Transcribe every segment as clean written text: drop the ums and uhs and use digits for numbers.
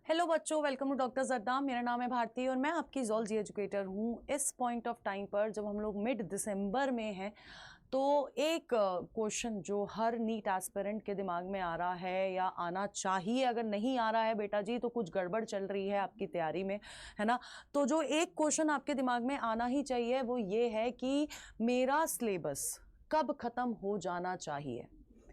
Hello बच्चों, welcome to doctor जरदाम। मेरा नाम है भारती और मैं आपकी ज़ूलॉजी एजुकेटर हूँ। इस पॉइंट ऑफ टाइम पर जब हम लोग मिड दिसंबर में हैं तो एक क्वेश्चन जो हर नीट एस्पिरेंट के दिमाग में आ रहा है या आना चाहिए, अगर नहीं आ रहा है बेटा जी तो कुछ गड़बड़ चल रही है आपकी तैयारी में, है ना। तो जो एक क्वेश्चन आपके दिमाग में आना ही चाहिए वो ये है कि मेरा सिलेबस कब ख़त्म हो जाना चाहिए,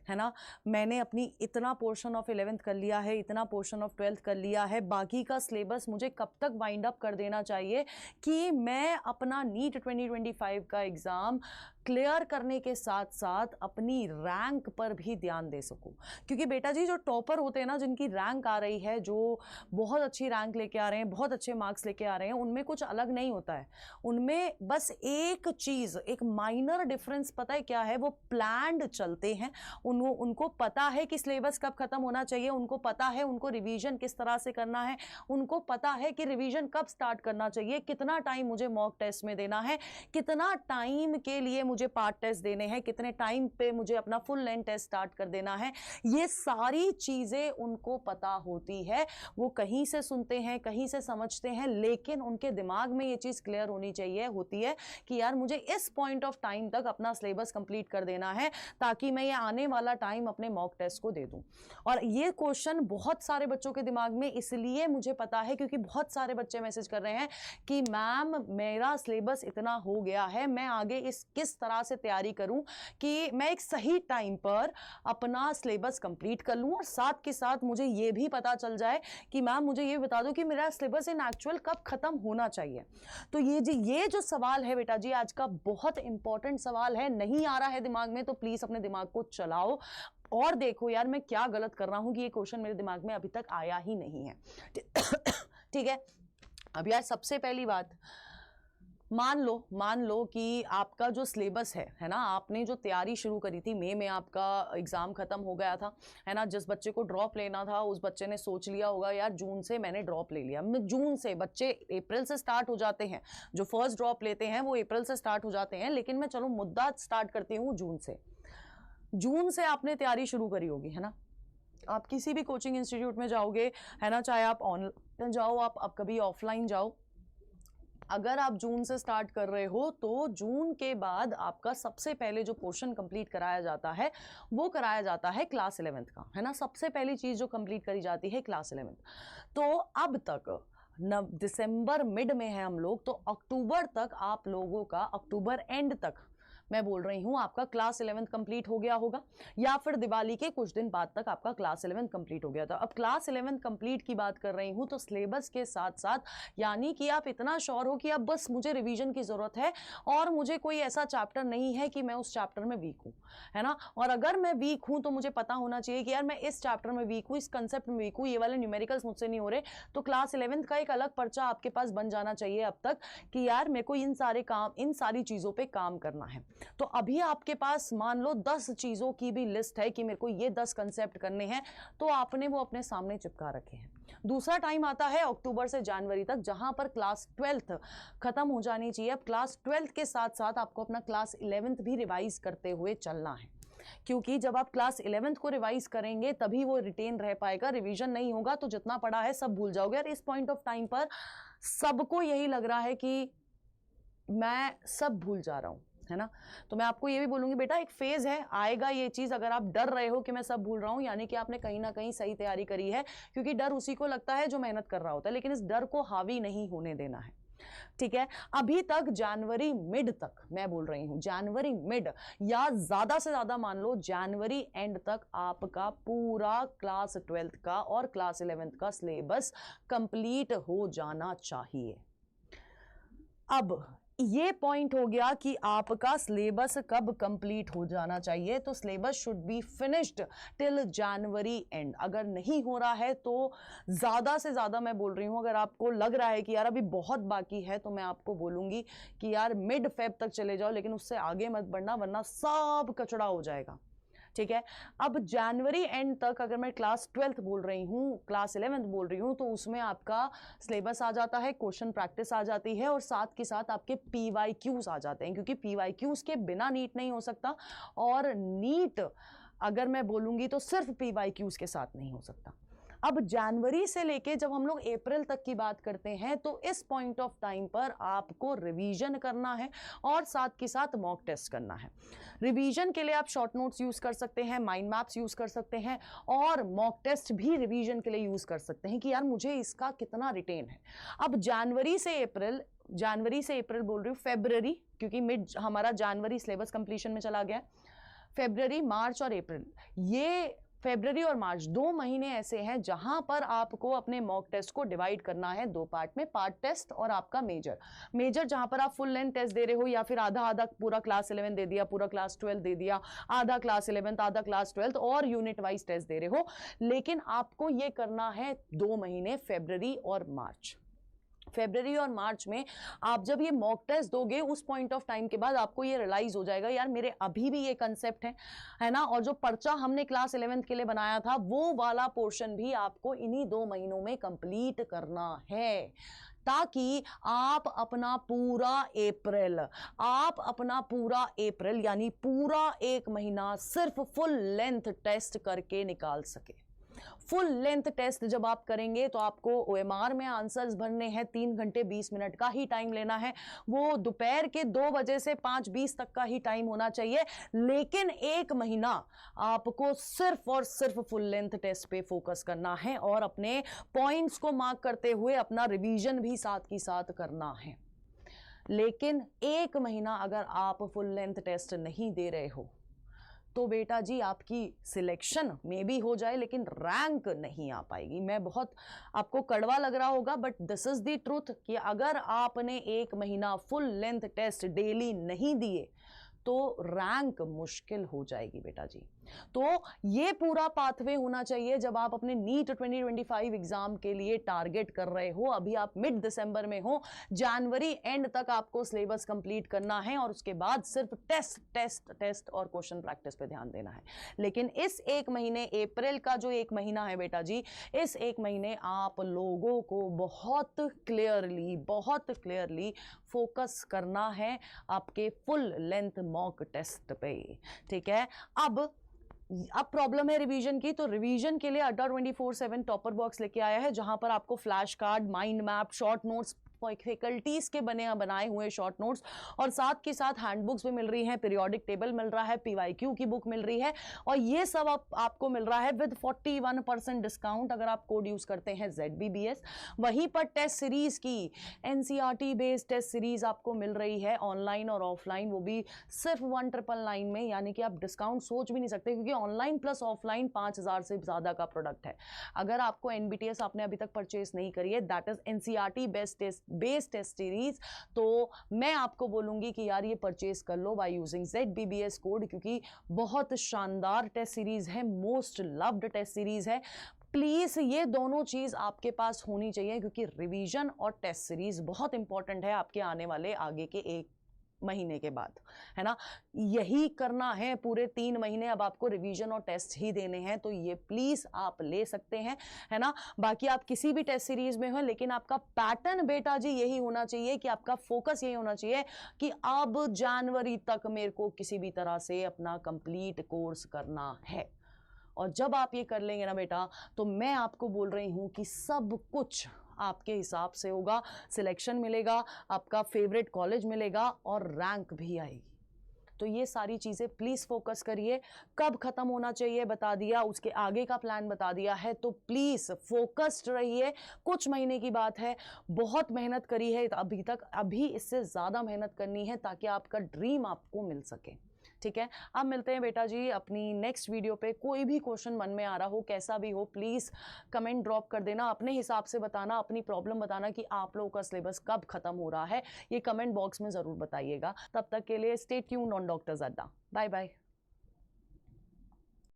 है ना। मैंने अपनी इतना पोर्शन ऑफ 11th कर लिया है, इतना पोर्शन ऑफ 12th कर लिया है, बाकी का सिलेबस मुझे कब तक वाइंड अप कर देना चाहिए कि मैं अपना नीट 2025 का एग्ज़ाम क्लियर करने के साथ साथ अपनी रैंक पर भी ध्यान दे सकूं। क्योंकि बेटा जी जो टॉपर होते हैं ना, जिनकी रैंक आ रही है, जो बहुत अच्छी रैंक लेके आ रहे हैं, बहुत अच्छे मार्क्स लेके आ रहे हैं, उनमें कुछ अलग नहीं होता है। उनमें बस एक चीज़, एक माइनर डिफरेंस पता है क्या है, वो प्लान्ड चलते हैं। उनको पता है कि सिलेबस कब खत्म होना चाहिए, उनको पता है उनको रिवीजन किस तरह से करना है, उनको पता है कि रिवीजन कब स्टार्ट करना चाहिए, कितना टाइम मुझे मॉक टेस्ट में देना है, कितना टाइम के लिए मुझे पार्ट टेस्ट देने हैं, कितने टाइम पे मुझे अपना फुल लेंथ टेस्ट स्टार्ट कर देना है। ये सारी चीजें उनको पता होती है। वो कहीं से सुनते हैं, कहीं से समझते हैं, लेकिन उनके दिमाग में ये चीज क्लियर होनी चाहिए होती है कि यार मुझे इस पॉइंट ऑफ टाइम तक अपना सिलेबस कंप्लीट कर देना है ताकि मैं ये आने वाला टाइम अपने मॉक टेस्ट को दे दूं। और ये क्वेश्चन बहुत सारे बच्चों के दिमाग में इसलिए मुझे पता है क्योंकि बहुत सारे बच्चे मैसेज कर रहे हैं कि मैम मेरा सिलेबस इतना हो गया है, मैं आगे इस किस तरह से तैयारी करूं कि मैं एक सही टाइम पर अपना सिलेबस कंप्लीट कर लूं और साथ के साथ मुझे ये भी पता चल जाए कि मैम मुझे ये बता दो कि मेरा सिलेबस इन एक्चुअल कब खत्म होना चाहिए। तो ये जो सवाल है बेटा जी आज का बहुत इंपॉर्टेंट सवाल है। नहीं आ रहा है दिमाग में तो प्लीज अपने दिमाग को चलाओ और देखो यार मैं क्या गलत कर रहा हूं कि ये क्वेश्चन मेरे दिमाग में अभी तक आया ही नहीं है। ठीक है। अब यार सबसे पहली बात, मान लो कि आपका जो सिलेबस है ना, आपने जो तैयारी शुरू करी थी, मई में आपका एग्जाम खत्म हो गया था, है ना। जिस बच्चे को ड्रॉप लेना था उस बच्चे ने सोच लिया होगा यार जून से मैंने ड्रॉप ले लिया। जून से, बच्चे अप्रैल से स्टार्ट हो जाते हैं, जो फर्स्ट ड्रॉप लेते हैं वो अप्रैल से स्टार्ट हो जाते हैं, लेकिन मैं चलो मुद्दा स्टार्ट करती हूँ जून से। जून से आपने तैयारी शुरू करी होगी, है ना। आप किसी भी कोचिंग इंस्टीट्यूट में जाओगे, है ना, चाहे आप ऑनलाइन जाओ, आप कभी ऑफलाइन जाओ, अगर आप जून से स्टार्ट कर रहे हो तो जून के बाद आपका सबसे पहले जो पोर्शन कंप्लीट कराया जाता है वो कराया जाता है क्लास 11th का, है ना। सबसे पहली चीज जो कंप्लीट करी जाती है क्लास 11th। तो अब तक दिसंबर मिड में है हम लोग, तो अक्टूबर तक आप लोगों का, अक्टूबर एंड तक मैं बोल रही हूं, आपका क्लास 11th कंप्लीट हो गया होगा, या फिर दिवाली के कुछ दिन बाद तक आपका क्लास 11th कंप्लीट हो गया था। अब क्लास 11th कंप्लीट की बात कर रही हूं तो सिलेबस के साथ साथ, यानी कि आप इतना श्योर हो कि अब बस मुझे रिवीजन की जरूरत है और मुझे कोई ऐसा चैप्टर नहीं है कि मैं उस चैप्टर में वीक हूं, है ना। और अगर मैं वीक हूं तो मुझे पता होना चाहिए कि यार मैं इस चैप्टर में वीक हूं, इस कंसेप्ट में वीक हूं, ये वाले न्यूमेरिकल्स मुझसे नहीं हो रहे। तो क्लास 11th का एक अलग पर्चा आपके पास बन जाना चाहिए अब तक कि यार मेरे को इन सारी चीजों पर काम करना है। तो अभी आपके पास मान लो 10 चीजों की भी लिस्ट है कि मेरे को ये 10 कंसेप्ट करने हैं, तो आपने वो अपने सामने चिपका रखे हैं। दूसरा टाइम आता है अक्टूबर से जनवरी तक, जहां पर क्लास 12th खत्म हो जानी चाहिए। अब क्लास 12th के साथ साथ आपको अपना क्लास 11th भी रिवाइज करते हुए चलना है, क्योंकि जब आप क्लास 11th को रिवाइज करेंगे तभी वो रिटेन रह पाएगा। रिवीजन नहीं होगा तो जितना पढ़ा है सब भूल जाओगे। और इस पॉइंट ऑफ टाइम पर सबको यही लग रहा है कि मैं सब भूल जा रहा हूं, है ना। तो मैं आपको ये भी बोलूंगी बेटा एक फेज है, आएगा ये चीज। अगर आप डर रहे हो कि मैं सब भूल रहा हूं, यानी कि आपने कहीं ना कहीं सही तैयारी करी है, क्योंकि डर उसी को लगता है जो मेहनत कर रहा होता है। लेकिन इस डर को हावी नहीं होने देना है, ठीक है। अभी तक जनवरी मिड तक, मैं बोल रही हूं जनवरी मिड, या ज्यादा से ज्यादा मान लो जनवरी एंड तक आपका पूरा क्लास 12th का और क्लास 11th का सिलेबस कंप्लीट हो जाना चाहिए। अब ये पॉइंट हो गया कि आपका सिलेबस कब कंप्लीट हो जाना चाहिए। तो syllabus should be finished till January and. अगर नहीं हो रहा है तो ज्यादा से ज्यादा मैं बोल रही हूं, अगर आपको लग रहा है कि यार अभी बहुत बाकी है, तो मैं आपको बोलूंगी कि यार मिड फेब तक चले जाओ, लेकिन उससे आगे मत बढ़ना वरना सब कचड़ा हो जाएगा, ठीक है। अब जनवरी एंड तक अगर मैं क्लास 12th बोल रही हूं, क्लास 11th बोल रही हूं, तो उसमें आपका सिलेबस आ जाता है, क्वेश्चन प्रैक्टिस आ जाती है और साथ के साथ आपके PYQs आ जाते हैं, क्योंकि PYQs के बिना नीट नहीं हो सकता। और नीट अगर मैं बोलूंगी तो सिर्फ PYQs के साथ नहीं हो सकता। अब जनवरी से लेके जब हम लोग अप्रैल तक की बात करते हैं तो इस पॉइंट ऑफ टाइम पर आपको रिवीजन करना है और साथ के साथ मॉक टेस्ट करना है। रिवीजन के लिए आप शॉर्ट नोट्स यूज कर सकते हैं, माइंड मैप्स यूज कर सकते हैं और मॉक टेस्ट भी रिवीजन के लिए यूज कर सकते हैं कि यार मुझे इसका कितना रिटेन है। अब जनवरी से अप्रैल बोल रही हूँ, फेब्रुअरी, क्योंकि मिड हमारा जनवरी सिलेबस कंप्लीशन में चला गया, फेब्रुअरी, मार्च और अप्रैल, ये फेब्रुअरी और मार्च 2 महीने ऐसे हैं जहां पर आपको अपने मॉक टेस्ट को डिवाइड करना है 2 पार्ट में, पार्ट टेस्ट और आपका मेजर जहां पर आप फुल लेंथ टेस्ट दे रहे हो या फिर आधा पूरा क्लास 11 दे दिया, पूरा क्लास 12 दे दिया, आधा क्लास 11 आधा क्लास 12 और यूनिट वाइज टेस्ट दे रहे हो, लेकिन आपको ये करना है 2 महीने, फेब्रुअरी और मार्च में। आप जब ये मॉक टेस्ट दोगे उस पॉइंट ऑफ टाइम के बाद आपको ये रियलाइज हो जाएगा यार मेरे अभी भी ये कंसेप्ट है ना, और जो पर्चा हमने क्लास 11th के लिए बनाया था वो वाला पोर्शन भी आपको इन्हीं 2 महीनों में कंप्लीट करना है, ताकि आप अपना पूरा अप्रैल यानी पूरा 1 महीना सिर्फ फुल लेंथ टेस्ट करके निकाल सके। फुल लेंथ टेस्ट जब आप करेंगे तो आपको ओएमआर में आंसर्स भरने हैं, 3 घंटे 20 मिनट का ही टाइम लेना है, वो दोपहर के 2 बजे से 5:20 तक का ही टाइम होना चाहिए, लेकिन 1 महीना आपको सिर्फ और सिर्फ फुल लेंथ टेस्ट पे फोकस करना है और अपने पॉइंट्स को मार्क करते हुए अपना रिवीजन भी साथ ही साथ करना है। लेकिन 1 महीना अगर आप फुल लेंथ टेस्ट नहीं दे रहे हो तो बेटा जी आपकी सिलेक्शन में भी हो जाए लेकिन रैंक नहीं आ पाएगी। मैं बहुत आपको कड़वा लग रहा होगा but this is the truth कि अगर आपने 1 महीना फुल लेंथ टेस्ट डेली नहीं दिए तो रैंक मुश्किल हो जाएगी बेटा जी। तो ये पूरा पाथवे होना चाहिए जब आप अपने नीट 2025 एग्जाम के लिए टारगेट कर रहे हो। अभी आप मिड दिसंबर में हो, जनवरी एंड तक आपको सिलेबस कंप्लीट करना है और उसके बाद सिर्फ टेस्ट और क्वेश्चन प्रैक्टिस पे ध्यान देना है। लेकिन इस 1 महीने, अप्रैल का जो 1 महीना है बेटा जी, इस 1 महीने आप लोगों को बहुत क्लियरली फोकस करना है आपके फुल लेंथ मॉक टेस्ट पे, ठीक है। अब प्रॉब्लम है रिवीजन की, तो रिवीजन के लिए अड्डा 24/7 टॉपर बॉक्स लेके आया है जहां पर आपको flash card, mind map, short notes, faculties के बनाए हुए शॉर्ट नोट्स और साथ के साथ हैंडबुक्स भी मिल रही हैं, पीरियोडिक टेबल मिल रहा है, पीवाईक्यू की बुक मिल रही है और ये सब आपको मिल रहा है विद 41% डिस्काउंट अगर आप कोड यूज करते हैं ZBBS। वहीं पर टेस्ट सीरीज की NCERT बेस्ड टेस्ट सीरीज आपको मिल रही है ऑनलाइन और ऑफलाइन, वो भी सिर्फ 1999 में, यानी कि आप डिस्काउंट सोच भी नहीं सकते क्योंकि ऑनलाइन प्लस ऑफलाइन 5000 से ज्यादा का प्रोडक्ट है। अगर आपको NBTS आपने अभी तक परचेज नहीं करी है, that is NCERT based test series, तो मैं आपको बोलूंगी कि यार ये परचेज कर लो बाय यूजिंग ZBBS कोड, क्योंकि बहुत शानदार टेस्ट सीरीज है, मोस्ट लव्ड टेस्ट सीरीज है। प्लीज ये दोनों चीज आपके पास होनी चाहिए क्योंकि रिवीजन और टेस्ट सीरीज बहुत इंपॉर्टेंट है आपके आने वाले आगे के 1 महीने के बाद, है ना। यही करना है पूरे 3 महीने, अब आपको रिवीजन और टेस्ट ही देने हैं, तो ये प्लीज आप ले सकते हैं, है ना। बाकी आप किसी भी टेस्ट सीरीज में हो, लेकिन आपका पैटर्न बेटा जी यही होना चाहिए कि आपका फोकस यही होना चाहिए कि अब जनवरी तक मेरे को किसी भी तरह से अपना कंप्लीट कोर्स करना है। और जब आप ये कर लेंगे ना बेटा, तो मैं आपको बोल रही हूं कि सब कुछ आपके हिसाब से होगा, सिलेक्शन मिलेगा, आपका फेवरेट कॉलेज मिलेगा और रैंक भी आएगी। तो ये सारी चीज़ें प्लीज़ फोकस करिए। कब खत्म होना चाहिए बता दिया, उसके आगे का प्लान बता दिया है, तो प्लीज़ फोकस्ड रहिए। कुछ महीने की बात है, बहुत मेहनत करी है अभी तक, अभी इससे ज़्यादा मेहनत करनी है ताकि आपका ड्रीम आपको मिल सके, ठीक है। अब मिलते हैं बेटा जी अपनी नेक्स्ट वीडियो पे। कोई भी क्वेश्चन मन में आ रहा हो, कैसा भी हो, प्लीज़ कमेंट ड्रॉप कर देना, अपने हिसाब से बताना, अपनी प्रॉब्लम बताना कि आप लोगों का सिलेबस कब खत्म हो रहा है, ये कमेंट बॉक्स में ज़रूर बताइएगा। तब तक के लिए stay tuned on doctor Adda. Bye bye.